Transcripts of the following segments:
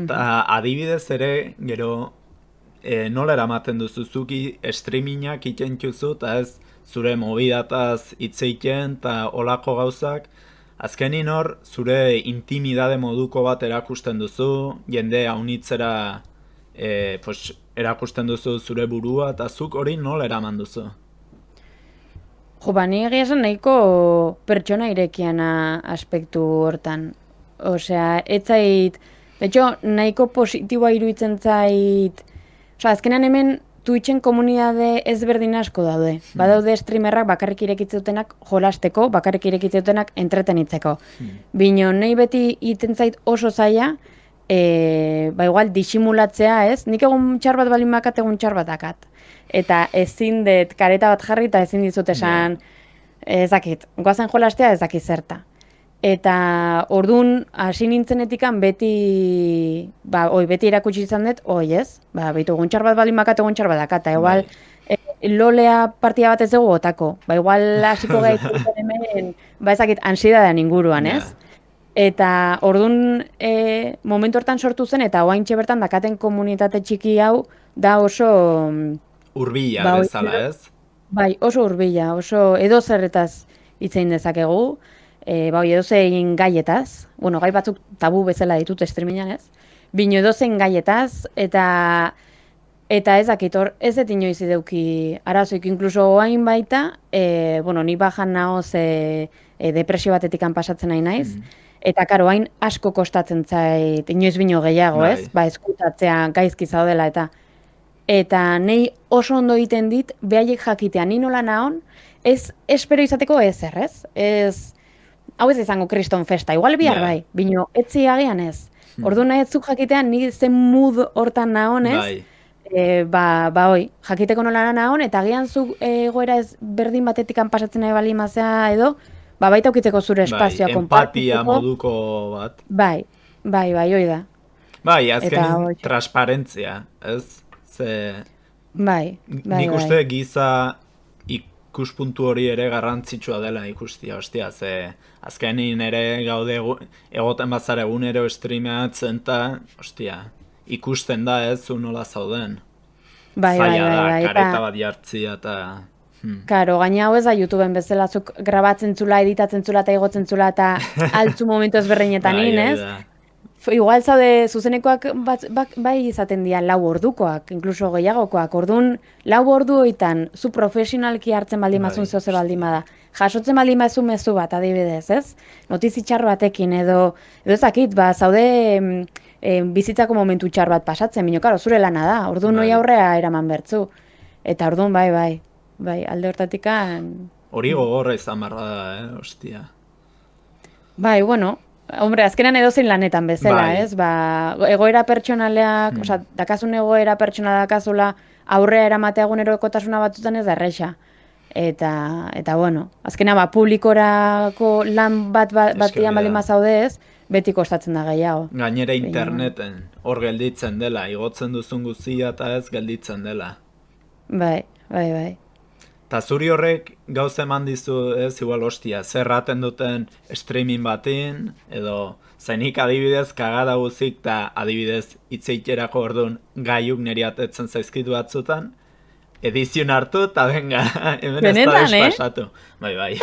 Ta adibidez ere, gero, nola eramaten duzu zuki streamingak iten duzu, eta ez zure mobidataz hitz egiten, eta olako gauzak, azkenin hor, zure intimidade moduko bat erakusten duzu, jende haunitzera pues, erakusten duzu zure burua, eta zuk hori nola eraman duzu? Jo, ba, ni egia esan nahiko pertsona irekiana aspektu hortan. Osea, ez zait, de hecho, nahiko positiboa iruditzen zait, osea, azkenan hemen Twitchen komunidade ezberdin asko daude. Badaude streamerrak bakarrik irekitzutenak jolasteko, bakarrik irekitzutenak entretenitzeko. Bino, nahi beti iten zait oso zaila, ba igual disimulatzea, ez? Nik egun txar bat balin bakat, egun txar bat dakat. Eta ezin dut kareta bat jarri eta ezin dizut esan, ez dakit, goazen jolastea ez dakit zerta. Eta ordun hasi nintzen beti, ba, beti erakutsi izan dut, ez? Ba, behitu egun txar bat balin bakat, egun txar bat dakat. Eta igual, lolea partida bat ez dugu gotako. Ba, igual hasiko gaitu hemen, ba, ez dakit, ansidadean inguruan, ez? Eta ordun momentu hortan sortu zen, eta oaintxe bertan dakaten komunitate txiki hau da oso... Urbila ba, bezala, ez? Bai, oso hurbila, oso edo zerretaz hitzein dezakegu, bai, edo zein gaietaz, bueno, gai batzuk tabu bezala ditut streamingan, ez? Bino edo zein gaietaz, eta ez dakit hor, ez dut inoiz ideuki arazoik, inkluso oain baita, bueno, ni bajan naoz depresio batetikan pasatzen nahi naiz, eta karo, hain asko kostatzen zait, inoiz bino gehiago, ez? Ba, eskutatzea gaizki zaudela, eta nei oso ondo egiten dit, behaiek jakitea, ni nola nahon, ez espero izateko ezer, ez? Hau ez izango kriston festa, igual bihar bai, bino, etzi agian ez. Ordu nahi zuk jakitean, ni zen mood hortan nahon, ez? Ba, jakiteko nola nahon, eta agian zuk egoera ez berdin batetikan pasatzen nahi bali mazea edo, ba, baita aukiteko zure espazioa konpartitzeko. Empatia moduko bat. Bai, hoi da. Bai, azkenin transparentzia, ez? Bai. Nik uste giza ikuspuntu hori ere garrantzitsua dela ikustia, ostia, azkenin ere gaude egoten bazara egunero streamatzen eta, ostia, ikusten da ez, zu nola zauden. Zaila da, kareta bat jartzia eta... Karo, gaina hau ez da YouTubeen bezala, zuk grabatzen zula, editatzen zula eta igotzen zula eta altzu momentu ezberdinetan ez? Igual zaude zuzenekoak bai izaten dira 4 ordukoak, inkluso gehiagokoak. Orduan, 4 orduoitan zu profesionalki hartzen baldin mazun zoze baldin bada. Jasotzen baldin mazu mezu bat, adibidez, ez? Notizi txar batekin edo ezakit, ba, zaude bizitzako momentu txar bat pasatzen, bino, karo, zure lana da. Orduan, noi aurrea eraman bertzu. Eta orduan, bai, alde hortatikan... Hori gogorra izan barra da, ostia. Bai, bueno... Hombre, azkenan edozein lanetan bezala, ez? Ba, egoera pertsonaleak, osea, dakasun egoera pertsonala dakazula aurrea eramatea egunerokotasuna batzutan ez da erresa. Eta bueno, azkenan ba, publikorako lan batian baldin bazaude ez, beti kostatzen da gehiago. Gainera interneten hor gelditzen dela, igotzen duzun guztia eta ez gelditzen dela. Bai. Ta zuri horrek gauza eman dizu, ez, igual hostia, zerraten duten streaming batin, edo zainik adibidez kagada guzik, eta adibidez itzeiterako orduan gaiuk niri atetzen zaizkitu batzutan, edizion hartu, eta benga, hemen ez da despasatu. Bai.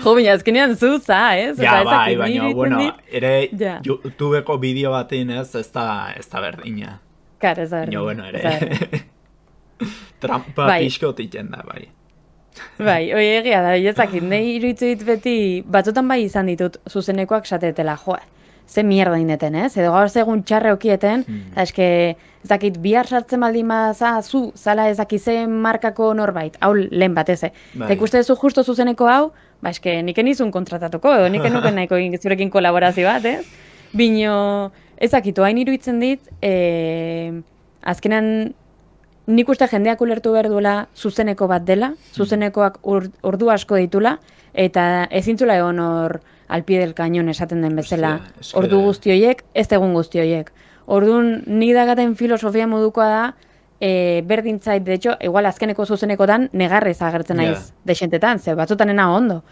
Jo, baina azkenean zuza, ez? Ja, bai, baina, bueno, ere YouTubeko bideo batin ez da berdina. Kar, ez da berdina. Bueno, ere... Trampa pixkot iten da, bai. Bai, egia da, ezakit, nahi iruditu dit beti, batzutan bai izan ditut zuzenekoak satetela, ze mierda indeten, ez? Edo gaur segun txarre okieten, eta eske, ezakit, bihar sartzen baldin maza, zu, zala ezakit ze markako norbait, hau lehen bat, ez? Eta ikuste duzu justo zuzeneko hau, ba eske, niken izun kontratatuko, edo niken nuken nahiko zurekin kolaborazio bat, ez? Bino, ezakitu, hain iruditzen dit, azkenan, nik uste jendeak ulertu behar duela zuzeneko bat dela, zuzenekoak ordu asko ditula, eta ezintzula egon hor alpie del cañón esaten den bezala ordu guzti horiek, ez egun guzti horiek. Orduan, nik dagaten filosofia modukoa da, berdintzait, de hecho, igual azkeneko zuzenekotan negarrez agertzen naiz dexentetan, ze batzutan ena ondo.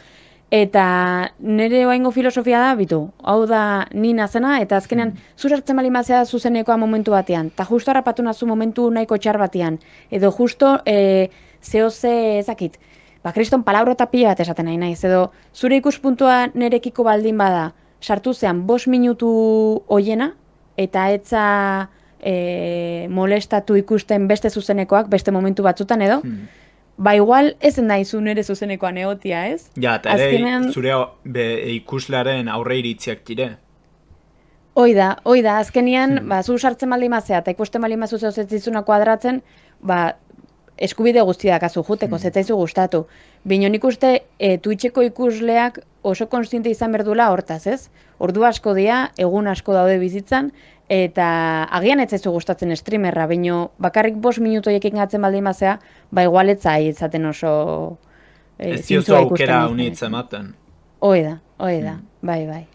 Eta nire oaingo filosofia da, hau da ni nazena, eta azkenean, zu sartzen bali mazea zuzenekoa momentu batean, eta justo harrapatu nazu momentu nahiko txar batean, edo justo zehoze ezakit, kriston palabro eta pila bat esaten nahi naiz, edo zure ikuspuntua nerekiko baldin bada, sartu zean 5 minutu hoiena, eta etza molestatu ikusten beste zuzenekoak, beste momentu batzutan edo, ba igual ezen daizu nire zuzenekoan egotia, ez? Ja, eta ere zure ikuslearen aurre iritziak dire. Hoi da, azkenian, zu sartzen baldin mazea, eta ikusten baldin mazu zeu zetzizuna kuadratzen, eskubide guztiak azu juteko, zetzaizu gustatu. Bino nik uste Twitcheko ikusleak oso konstiente izan berdula hortaz, ez? Ordu asko dira, egun asko daude bizitzan, eta agian ez zaizu gustatzen streamerra, baino bakarrik 5 minutu ekin gatzen baldin mazea, igual ez zai izaten oso ez diozu aukera unitz ematen. Hoi da, bai.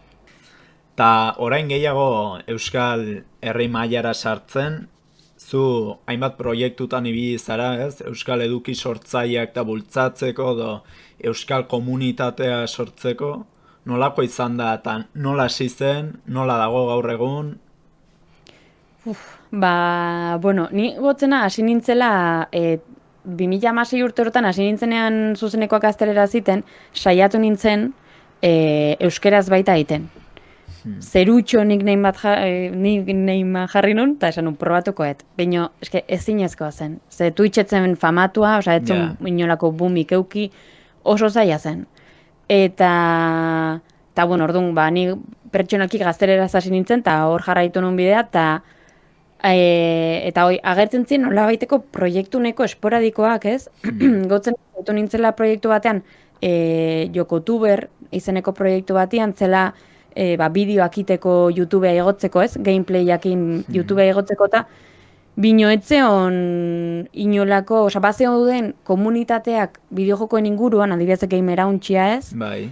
Ta orain gehiago Euskal Herri mailara sartzen, zu hainbat proiektutan ibili zara, ez? Euskal eduki sortzaileak eta bultzatzeko, edo Euskal komunitatea sortzeko, nolako izan da, eta nola hasi zen, nola dago gaur egun? Ni gotzena hasi nintzela 2016 urte horretan hasi nintzenean zuzenekoak gaztelera ziten, saiatu nintzen euskeraz baita egiten. Zerutxo nik neima jarri nun, eta esan nun probatukoet. Baina, ezinezkoa zen. Ze Twitchetzen famatua, etzen inolako boomik euki, oso zaila zen. Eta orduan, ni pertsonalki gaztelera hasi nintzen, eta hor jarraitu nun bidea, eta agertzen ziren nola baiteko proiektu neko esporadikoak, ez? Gotzen nintzela proiektu batean, Jokotuber izeneko proiektu batean, zela bideoak iteko YouTubea egotzeko, ez? Gameplayakin YouTubea egotzeko, eta bino etzeon inolako, bazeon duden komunitateak bideojokoen inguruan, adibidez gamera untxia, ez? Bai.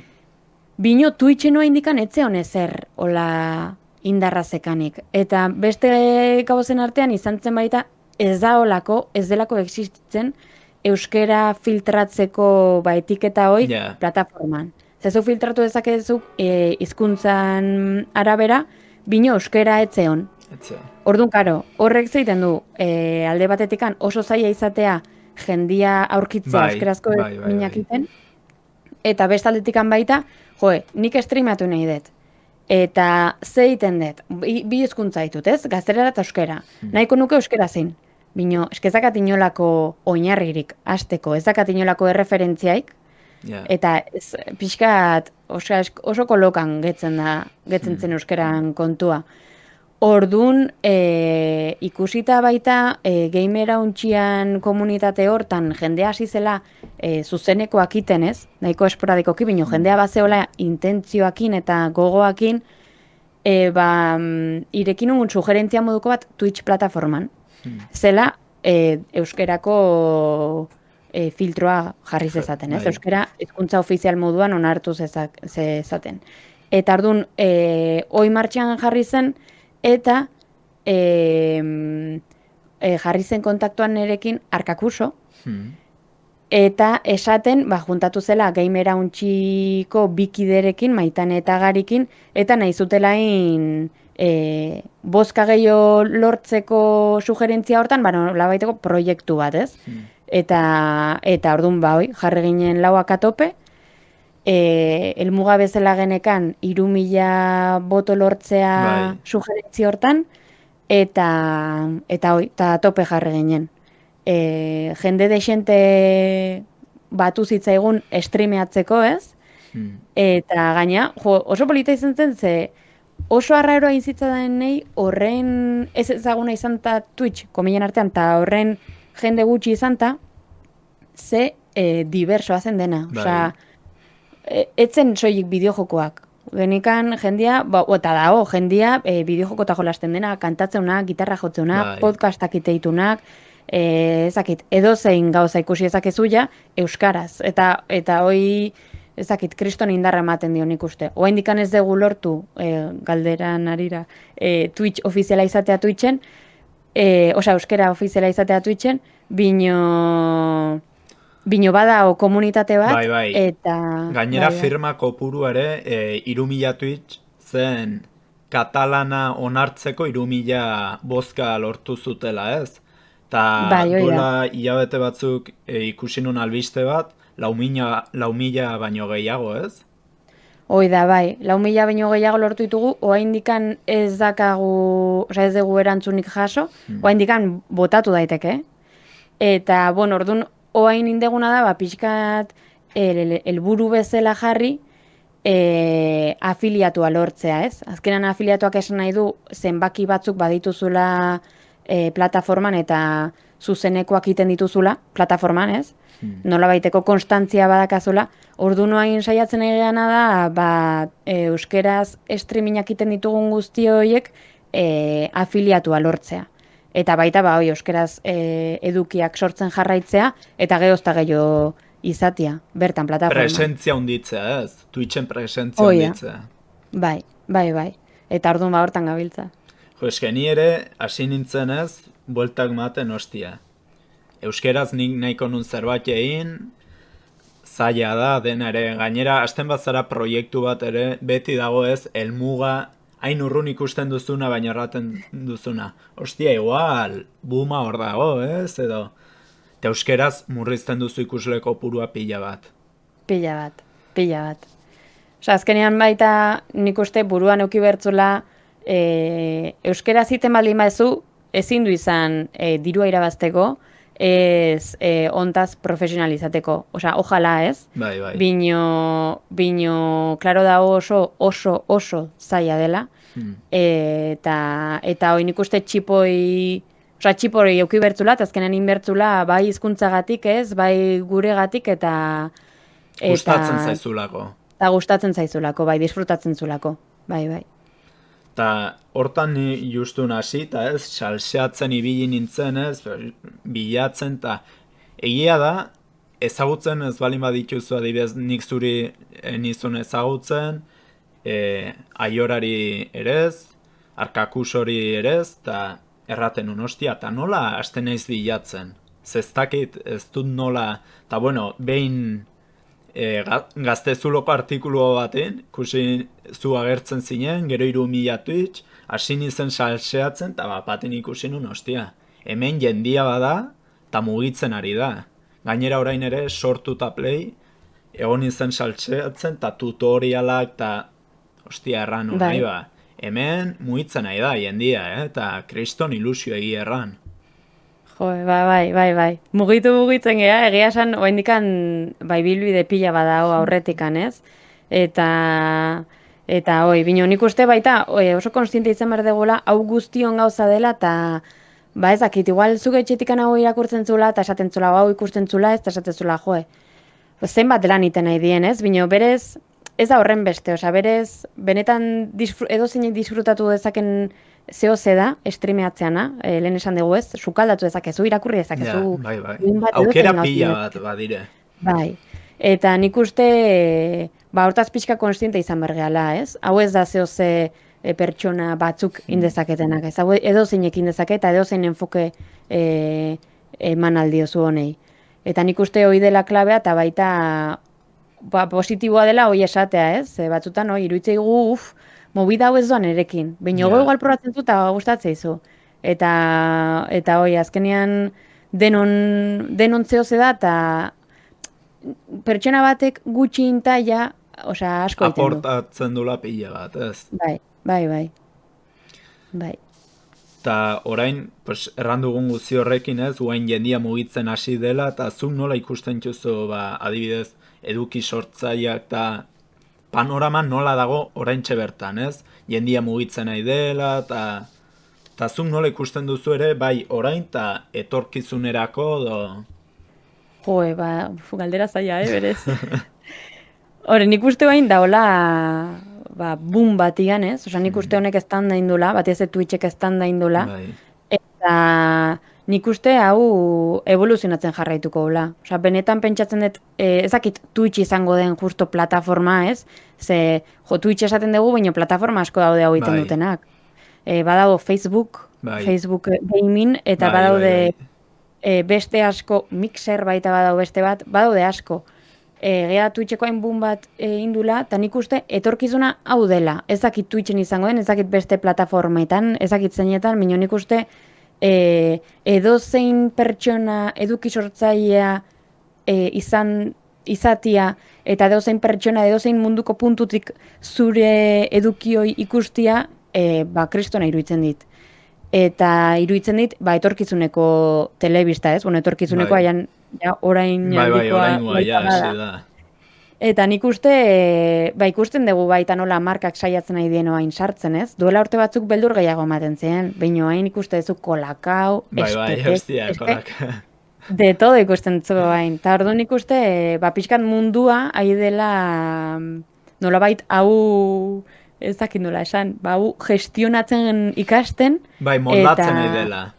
Bino Twitchenoa indikan etzeon ezer, hola indarra zekanik. Eta beste gauzen artean izan zen baita ez delako existitzen euskera filtratzeko etiketa hoi plataforman. Zezu filtratu dezakezu hizkuntzan arabera, bino euskera etzeon. Orduan, karo, horrek zeiten du alde batetikan oso zaila izatea jendia aurkitzea euskerazko minakiten, eta beste aldetikan baita, nik streamatu nahi dut. Eta ze egiten dut, bi hizkuntza ditut, ez? Gaztelera eta euskera. Nahiko nuke euskera zein. Bino, eskezakat inolako oinarririk hasteko, ezakat inolako erreferentziaik, eta pixkat oso kolokan getzen zen euskeran kontua. Orduan, ikusita baita gamera untxian komunitate hortan jendea hasi zela zuzenekoak iten, ez? Nahiko esporadikoki, bino jendea bazeola intentzioakin eta gogoakin irekin ungun sugerentzia moduko bat Twitch plataforman. Zela euskerako filtroa jarri zezaten, ez? Euskera hizkuntza ofizial moduan onartu zezaten. Eta orduan, hoi martxan jarri zen, eta jarri zen kontaktuan nerekin Arkakuso, eta esaten, juntatu zela gamera untxiko bikiderekin, Maitane eta Garikin, eta nahi zutelain bozka gehiago lortzeko sugerentzia hortan, labaiteko proiektu bat, ez? Eta orduan, jarri ginen lauak atope, elmuga bezala genekan 3.000 boto lortzea sugerentzi hortan, eta tope jarri ginen. Jende desente batu zitzaigun streameatzeko, ez? Eta gaina, oso polita izan zen, ze oso arraroa izitzaten nahi horren ez ezaguna izan ta Twitch, kominen artean, eta horren jende gutxi izan ta, ze diversoa zen dena. Osea, etzen soilik bideojokoak. Genikan jendia, eta dago, jendia bideojoko eta jolasten dena, kantatzeunak, gitarra jotzeunak, podcastak iteitunak, ezakit, edozein gauza ikusi ezakezuia, euskaraz. Eta hoi, ezakit, kriston indarra ematen dio nik uste. Oa indikan ez dugu lortu, galderan arira, Twitch ofiziala izatea Twitchen, euskera ofiziala izatea Twitchen, bino Bino badao komunitate bat, Bai. eta... Gainera bai. firma kopuru ere 3.000 tweet zen katalana onartzeko 3.000 bozka lortu zutela, ez? Ta Bai, hoi da. duela hilabete batzuk ikusi nun albiste bat, 4.000 baino gehiago, ez? Hoi da, bai. 4.000 baino gehiago lortu ditugu, oraindikan ez dakagu, osea ez dugu erantzunik jaso, oraindikan botatu daiteke. Eta, bueno, orduan, oain indeguna da, pixkat helburu bezala jarri, afiliatua lortzea, ez? Azkenan afiliatuak esan nahi du, zenbaki batzuk badituzula plataforman eta zuzenekoak egiten dituzula, plataforman, ez? Nola baiteko konstantzia badakazula, orduan oain saiatzen egeana da, euskeraz streamingak egiten ditugun guzti horiek afiliatua lortzea. Eta baita, euskeraz edukiak sortzen jarraitzea, eta geozta gehiago izatia, bertan plataforma. Presentzia hunditzea, ez? Twitchen presentzia Oia. hunditzea. Bai. Eta orduan hortan gabiltza. Jo, eske ni ere hasi nintzen ez, bueltak maten ostia. Euskeraz nik nahiko nun zerbait egin, zaila da, dena ere. Gainera, hasten bazara proiektu bat ere, beti dago ez, helmuga, hain urrun ikusten duzuna, baina erraten duzuna. Ostia, igual, buma hor dago, ez, edo. Eta euskeraz murrizten duzu ikusle kopurua pila bat. Pila bat. Osa, azkenean baita nik uste buruan euki bertzula, euskera ziten baldin baezu, ezin du izan dirua irabazteko, ez ontaz profesionalizateko. Osa, ojala ez. Bai. Bino, klaro da oso zaila dela. Eta hoi nik uste txipoi euki bertzula, eta azkenean inbertzula bai hizkuntzagatik ez, bai guregatik eta... Gustatzen zaizulako. Eta gustatzen zaizulako, bai, disfrutatzen zulako. Bai. Ta hortan ni justun hasi, eta ez, salseatzen ibili nintzen ez, bilatzen, eta egia da, ezagutzen ez balin badituzu adibidez nik zuri nizun ezagutzen, Aiorari erez, Arkakusori erez, eta erraten unostia, eta nola hasten naiz bilatzen? Zestakit ez dut nola, eta bueno, behin gaztezuloko artikulu baten, ikusi zu agertzen zinen, gero 3.000 Twitch, hasi nizen salseatzen, eta baten ikusi nun, ostia, hemen jendia bada, eta mugitzen ari da. Gainera orain ere, sortu eta play, egon nizen salseatzen, eta tutorialak, eta, ostia, erran nahi ba. Hemen mugitzen ari da, jendia, eta kriston ilusio egia erran. Jo, bai. Mugitzen gea, egia esan, oendikan, bilbide pila badago aurretikan, ez? Eta bino, nik uste baita, oso konstiente izan behar degula, hau guztion gauza dela, eta, ez dakit, igual zuge etxetikan hau irakurtzen zula, eta esaten zula, hau ikusten zula, ez, eta esaten zula, zenbat lan iten nahi dien, ez? Bino, berez, ez da horren beste, berez, benetan edo zeinek disfrutatu dezaken zeo da, streameatzeana, lehen esan dugu ez, sukaldatu dezakezu, irakurri dezakezu. Bai. Aukera pila bat, badire. Bai, eta nik uste, hortaz pixka konstiente izan bergeala, ez? Hau ez da zeo pertsona batzuk indezaketenak, ez? Hau edo zeinek indezake eta edo zein enfoke eman aldiozu honei. Eta nik uste hoi dela klabea, eta baita positiboa dela hoi esatea, ez? Batzutan, iruditzaigu, movida hau ez doan erekin. Baina igual probatzen zu eta gustatzen izu. Eta hoi, azkenean denon zeo da, eta pertsona batek gutxi intaia, asko egiten du. Aportatzen dula pila bat, ez? Bai. Eta orain, errandugun guzti horrekin ez, guain jendia mugitzen hasi dela, eta zuk nola ikusten txuzu, adibidez, eduki sortzaileak eta panorama nola dago oraintxe bertan, ez? Jendia mugitzen nahi dela, eta zuk nola ikusten duzu ere, bai orain eta etorkizunerako, Jo, galdera zaila, berez. Hore, nik uste bain daola, boom bat igan, ez? Osa, nik uste honek estan da indula, bat ez Twitchek estan da indula. Eta nik uste hau evoluzionatzen jarraituko hola. Osa, benetan pentsatzen dut, ezakit Twitch izango den justo plataforma, ez? Twitch esaten dugu, baina plataforma asko daude hau iten dutenak. Badago Facebook, Facebook Gaming, eta badaude beste asko, Mixer baita badau beste bat, badaude asko. Gea Twitcheko hain boom bat indula, eta nik uste etorkizuna hau dela. Ez dakit Twitchen izango den, ez dakit beste plataformetan, ez dakit zeinetan, baina nik uste edozein pertsona eduki sortzailea izatia, eta edozein pertsona, edozein munduko puntutik zure edukioi ikustia, kristona iruditzen dit. Eta iruditzen dit, etorkizuneko telebista, ez? Bueno, etorkizuneko aian orain oraingoa, hasi da. Eta nik uste, ikusten dugu baita nola markak saiatzen nahi dien oain sartzen, ez? Duela urte batzuk beldur gehiago ematen zen, baina oain ikuste duzu kolakau, kolakau. De todo ikusten duzu bain. Eta orduan ikuste, pixkat mundua, ahi dela, nolabait hau, ez dakit nola esan, hau gestionatzen ikasten. Moldatzen nahi dela.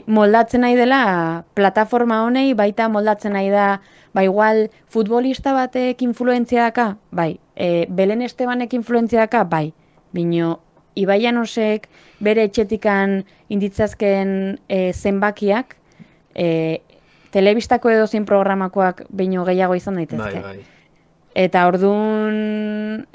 Moldatzen nahi dela plataforma honei, baita moldatzen nahi da, igual futbolista batek influentzia daka, Belen Estebanek influentzia daka, bino Ibai Janosek bere etxetikan inditzazken zenbakiak, telebistako edozein programakoak bino gehiago izan daitezke. Eta ordun,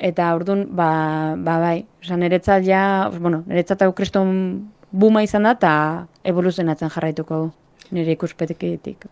niretzat niretzat hau kriston buma izan da, eta evoluzionatzen jarraituko nire ikuspetekidetik,